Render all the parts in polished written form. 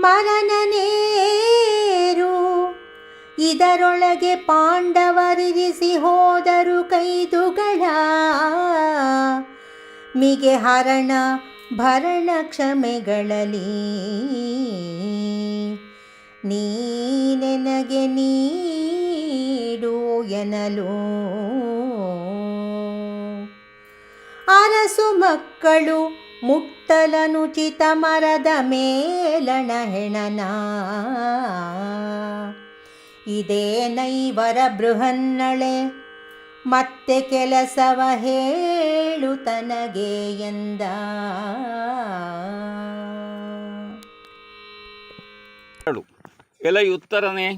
ಮರನನೇರು. ಇದರೊಳಗೆ ಪಾಂಡವರಿರಿಸಿ ಹೋದರು ಕೈದುಗಳ. ಮಿಗೆ ಹರಣ ಭರಣ ಕ್ಷಮೆಗಳಲ್ಲಿ ನೀನೆನಗೆ ನೀಡು ಎನಲು. ಅರಸು ಮಕ್ಕಳು ಮುಟ್ಟಲನುಚಿತ ಮರದ ಮೇಲಣ ಹೆಣನ. ಇದೇ ನೈವರ ಬೃಹನ್ನಳೆ ಮತ್ತೆ ಕೆಲಸವ ಹೇಳು ತನಗೆ ಎಂದ. ಎಲೈ ಉತ್ತರನೇ,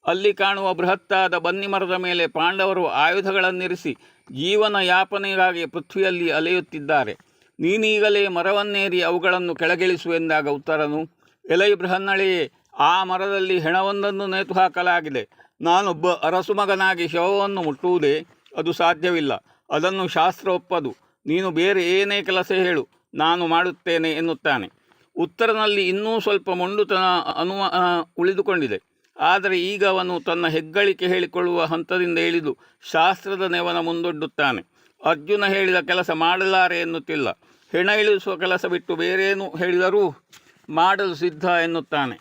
ಅಲ್ಲಿ ಕಾಣುವ ಬೃಹತ್ತಾದ ಬನ್ನಿ ಮರದ ಮೇಲೆ ಪಾಂಡವರು ಆಯುಧಗಳನ್ನಿರಿಸಿ ಜೀವನ ಯಾಪನೆಗಾಗಿ ಪೃಥ್ವಿಯಲ್ಲಿ ಅಲೆಯುತ್ತಿದ್ದಾರೆ. ನೀನೀಗಲೇ ಮರವನ್ನೇರಿ ಅವುಗಳನ್ನು ಕೆಳಗಿಳಿಸುವೆಂದಾಗ ಉತ್ತರನು, ಎಲೈ ಬೃಹನ್ನಳೆಯೇ, ಆ ಮರದಲ್ಲಿ ಹೆಣವೊಂದನ್ನು ನೇತು ಹಾಕಲಾಗಿದೆ. ನಾನೊಬ್ಬ ಅರಸು ಮಗನಾಗಿ ಶವವನ್ನು ಮುಟ್ಟುವುದೇ? ಅದು ಸಾಧ್ಯವಿಲ್ಲ. ಅದನ್ನು ಶಾಸ್ತ್ರ ಒಪ್ಪದು. ನೀನು ಬೇರೆ ಏನೇ ಕೆಲಸ ಹೇಳು, ನಾನು ಮಾಡುತ್ತೇನೆ ಎನ್ನುತ್ತಾನೆ. ಉತ್ತರನಲ್ಲಿ ಇನ್ನೂ ಸ್ವಲ್ಪ ಮೊಂಡುತನ ಅನುಮಾನ ಉಳಿದುಕೊಂಡಿದೆ. ಆದರೆ ಈಗ ಅವನು ತನ್ನ ಹೆಗ್ಗಳಿಕೆ ಹೇಳಿಕೊಳ್ಳುವ ಹಂತದಿಂದ ಇಳಿದು ಶಾಸ್ತ್ರದ ನೆವನ ಮುಂದೊಡ್ಡುತ್ತಾನೆ. ಅರ್ಜುನ ಹೇಳಿದ ಕೆಲಸ ಮಾಡಲಾರೆ ಎನ್ನುತ್ತಿಲ್ಲ. ಹೆಣ ಇಳಿಸುವ ಕೆಲಸ ಬಿಟ್ಟು ಬೇರೇನು ಹೇಳಿದರೂ ಮಾಡಲು ಸಿದ್ಧ ಎನ್ನುತ್ತಾನೆ.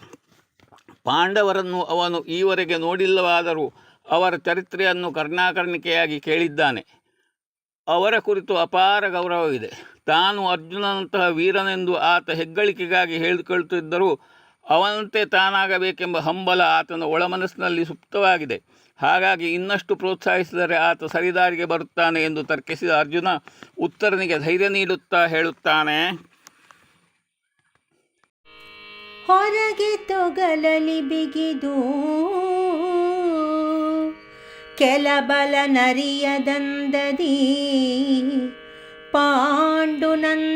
ಪಾಂಡವರನ್ನು ಅವನು ಈವರೆಗೆ ನೋಡಿಲ್ಲವಾದರೂ ಅವರ ಚರಿತ್ರೆಯನ್ನು ಕರ್ಣಾಕರ್ಣಿಕೆಯಾಗಿ ಕೇಳಿದ್ದಾನೆ. ಅವರ ಕುರಿತು ಅಪಾರ ಗೌರವವಿದೆ. ತಾನು ಅರ್ಜುನನಂತಹ ವೀರನೆಂದು ಆತ ಹೆಗ್ಗಳಿಕೆಗಾಗಿ ಹೇಳಿಕೊಳ್ಳುತ್ತಿದ್ದರೂ ಅವನಂತೆ ತಾನಾಗಬೇಕೆಂಬ ಹಂಬಲ ಆತನ ಒಳಮನಸ್ಸಿನಲ್ಲಿ ಸುಪ್ತವಾಗಿದೆ. ಹಾಗಾಗಿ ಇನ್ನಷ್ಟು ಪ್ರೋತ್ಸಾಹಿಸಿದರೆ ಆತ ಸರಿದಾರಿಗೆ ಬರುತ್ತಾನೆ ಎಂದು ತರ್ಕಿಸಿದ ಅರ್ಜುನ ಉತ್ತರನಿಗೆ ಧೈರ್ಯ ನೀಡುತ್ತಾ ಹೇಳುತ್ತಾನೆ, ಹೊರಗೆ ತೊಗಲಲಿ ಬಿಗಿದು ಕೆಲಬಲ ನರಿಯದಂದದಿ ಪಾಂಡುನಂದನರು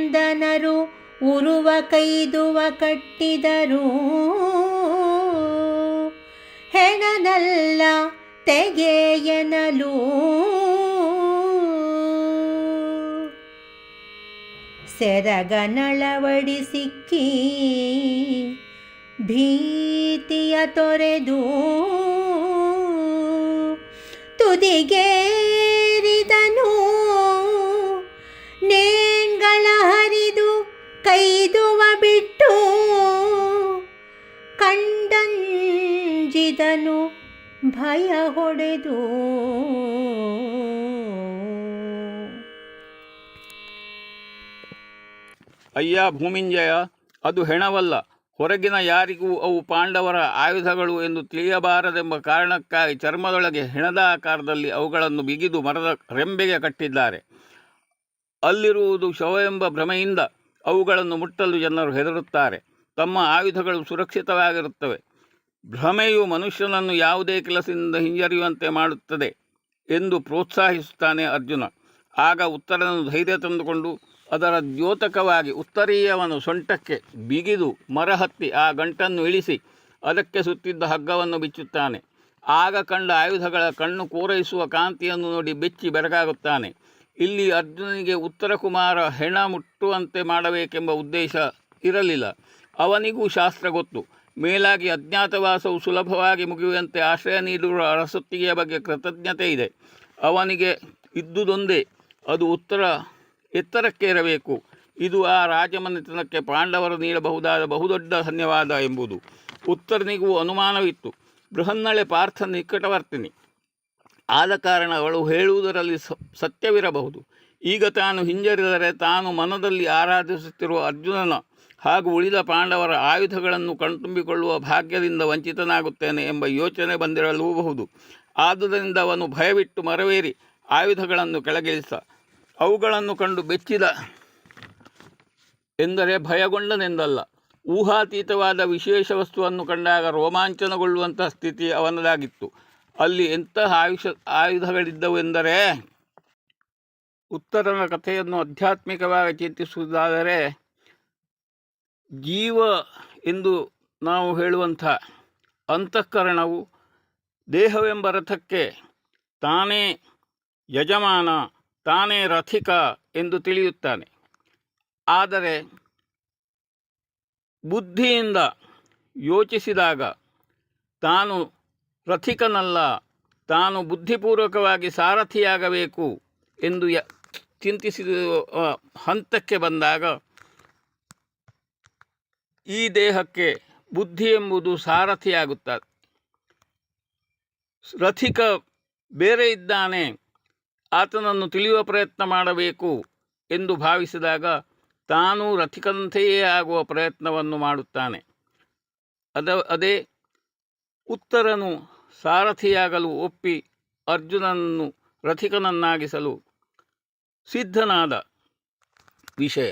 ಉರುವ ಕೈದುವ ಕಟ್ಟಿದರು. ಹೆಣನಲ್ಲ ತೆಗೆಯನಲು ಸೆರಗನಳವಡಿ ಸಿಕ್ಕಿ ಭೀತಿಯ ತೊರೆದು ತುದಿಗೇರಿದನು. ನೇಂಗಳ ಹರಿದು ಕೈದುವ ಬಿಟ್ಟು ಕಂಡಂಜಿದನು ಭಯ ಹೊಡೆದು. ಅಯ್ಯ ಭೂಮಿಂಜಯ, ಅದು ಹೆಣವಲ್ಲ. ಹೊರಗಿನ ಯಾರಿಗೂ ಅವು ಪಾಂಡವರ ಆಯುಧಗಳು ಎಂದು ತಿಳಿಯಬಾರದೆಂಬ ಕಾರಣಕ್ಕಾಗಿ ಚರ್ಮದೊಳಗೆ ಹೆಣದ ಆಕಾರದಲ್ಲಿ ಅವುಗಳನ್ನು ಬಿಗಿದು ಮರದ ರೆಂಬೆಗೆ ಕಟ್ಟಿದ್ದಾರೆ. ಅಲ್ಲಿರುವುದು ಶವವೆಂಬ ಭ್ರಮೆಯಿಂದ ಅವುಗಳನ್ನು ಮುಟ್ಟಲು ಜನರು ಹೆದರುತ್ತಾರೆ. ತಮ್ಮ ಆಯುಧಗಳು ಸುರಕ್ಷಿತವಾಗಿರುತ್ತವೆ. ಭ್ರಮೆಯು ಮನುಷ್ಯನನ್ನು ಯಾವುದೇ ಕೆಲಸದಿಂದ ಹಿಂಜರಿಯುವಂತೆ ಮಾಡುತ್ತದೆ ಎಂದು ಪ್ರೋತ್ಸಾಹಿಸುತ್ತಾನೆ ಅರ್ಜುನ. ಆಗ ಉತ್ತರನು ಧೈರ್ಯ ತಂದುಕೊಂಡು ಅದರ ದ್ಯೋತಕವಾಗಿ ಉತ್ತರೀಯವನು ಸೊಂಟಕ್ಕೆ ಬಿಗಿದು ಮರ ಹತ್ತಿ ಆ ಗಂಟನ್ನು ಇಳಿಸಿ ಅದಕ್ಕೆ ಸುತ್ತಿದ್ದ ಹಗ್ಗವನ್ನು ಬಿಚ್ಚುತ್ತಾನೆ. ಆಗ ಕಂಡ ಆಯುಧಗಳ ಕಣ್ಣು ಕೋರೈಸುವ ಕಾಂತಿಯನ್ನು ನೋಡಿ ಬೆಚ್ಚಿ ಬೆರಗಾಗುತ್ತಾನೆ. ಇಲ್ಲಿ ಅರ್ಜುನನಿಗೆ ಉತ್ತರ ಕುಮಾರ ಹೆಣ ಮುಟ್ಟುವಂತೆ ಮಾಡಬೇಕೆಂಬ ಉದ್ದೇಶ ಇರಲಿಲ್ಲ. ಅವನಿಗೂ ಶಾಸ್ತ್ರ ಗೊತ್ತು. ಮೇಲಾಗಿ ಅಜ್ಞಾತವಾಸವು ಸುಲಭವಾಗಿ ಮುಗಿಯುವಂತೆ ಆಶ್ರಯ ನೀಡಿರುವ ಅರಸೊತ್ತಿಗೆಯ ಬಗ್ಗೆ ಕೃತಜ್ಞತೆ ಇದೆ. ಅವನಿಗೆ ಇದ್ದುದೊಂದೇ, ಅದು ಎತ್ತರಕ್ಕೆ ಇರಬೇಕು. ಇದು ಆ ರಾಜಮನೆತನಕ್ಕೆ ಪಾಂಡವರು ನೀಡಬಹುದಾದ ಬಹುದೊಡ್ಡ ಧನ್ಯವಾದ ಎಂಬುದು. ಉತ್ತರನಿಗೂ ಅನುಮಾನವಿತ್ತು. ಬೃಹನ್ನಳೆ ಪಾರ್ಥ ನಿಕಟವರ್ತಿನಿ ಆದ ಕಾರಣ ಅವಳು ಹೇಳುವುದರಲ್ಲಿ ಸತ್ಯವಿರಬಹುದು. ಈಗ ತಾನು ಹಿಂಜರಿದರೆ ತಾನು ಮನದಲ್ಲಿ ಆರಾಧಿಸುತ್ತಿರುವ ಅರ್ಜುನನ ಹಾಗೂ ಉಳಿದ ಪಾಂಡವರ ಆಯುಧಗಳನ್ನು ಕಣ್ತುಂಬಿಕೊಳ್ಳುವ ಭಾಗ್ಯದಿಂದ ವಂಚಿತನಾಗುತ್ತೇನೆ ಎಂಬ ಯೋಚನೆ ಬಂದಿರಲೂಬಹುದು. ಆದುದರಿಂದ ಅವನು ಭಯವಿಟ್ಟು ಮರವೇರಿ ಆಯುಧಗಳನ್ನು ಕೆಳಗಿಳಿಸ ಅವುಗಳನ್ನು ಕಂಡು ಬೆಚ್ಚಿದ ಎಂದರೆ ಭಯಗೊಂಡನೆಂದಲ್ಲ. ಊಹಾತೀತವಾದ ವಿಶೇಷ ವಸ್ತುವನ್ನು ಕಂಡಾಗ ರೋಮಾಂಚನಗೊಳ್ಳುವಂತಹ ಸ್ಥಿತಿ ಅವನದಾಗಿತ್ತು. ಅಲ್ಲಿ ಎಂತಹ ಆಯುಧಗಳಿದ್ದವೆಂದರೆ, ಉತ್ತರನ ಕಥೆಯನ್ನು ಆಧ್ಯಾತ್ಮಿಕವಾಗಿ ಚಿಂತಿಸುವುದಾದರೆ ಜೀವ ಎಂದು ನಾವು ಹೇಳುವಂಥ ಅಂತಃಕರಣವು ದೇಹವೆಂಬ ರಥಕ್ಕೆ ತಾನೇ ಯಜಮಾನ, ತಾನೇ ರಥಿಕ ಎಂದು ತಿಳಿಯುತ್ತಾನೆ. ಆದರೆ ಬುದ್ಧಿಯಿಂದ ಯೋಚಿಸಿದಾಗ ತಾನು ರಥಿಕನಲ್ಲ, ತಾನು ಬುದ್ಧಿಪೂರ್ವಕವಾಗಿ ಸಾರಥಿಯಾಗಬೇಕು ಎಂದು ಚಿಂತಿಸಿದ ಹಂತಕ್ಕೆ ಬಂದಾಗ ಈ ದೇಹಕ್ಕೆ ಬುದ್ಧಿ ಎಂಬುದು ಸಾರಥಿಯಾಗುತ್ತದೆ. ರಥಿಕ ಬೇರೆ ಇದ್ದಾನೆ, ಆತನನ್ನು ತಿಳಿಯುವ ಪ್ರಯತ್ನ ಮಾಡಬೇಕು ಎಂದು ಭಾವಿಸಿದಾಗ ತಾನೂ ರಥಿಕಂತೆಯೇ ಆಗುವ ಪ್ರಯತ್ನವನ್ನು ಮಾಡುತ್ತಾನೆ. ಅದೇ ಉತ್ತರನು ಸಾರಥಿಯಾಗಲು ಒಪ್ಪಿ ಅರ್ಜುನನನ್ನು ರಥಿಕನನ್ನಾಗಿಸಲು ಸಿದ್ಧನಾದ ವಿಷಯ.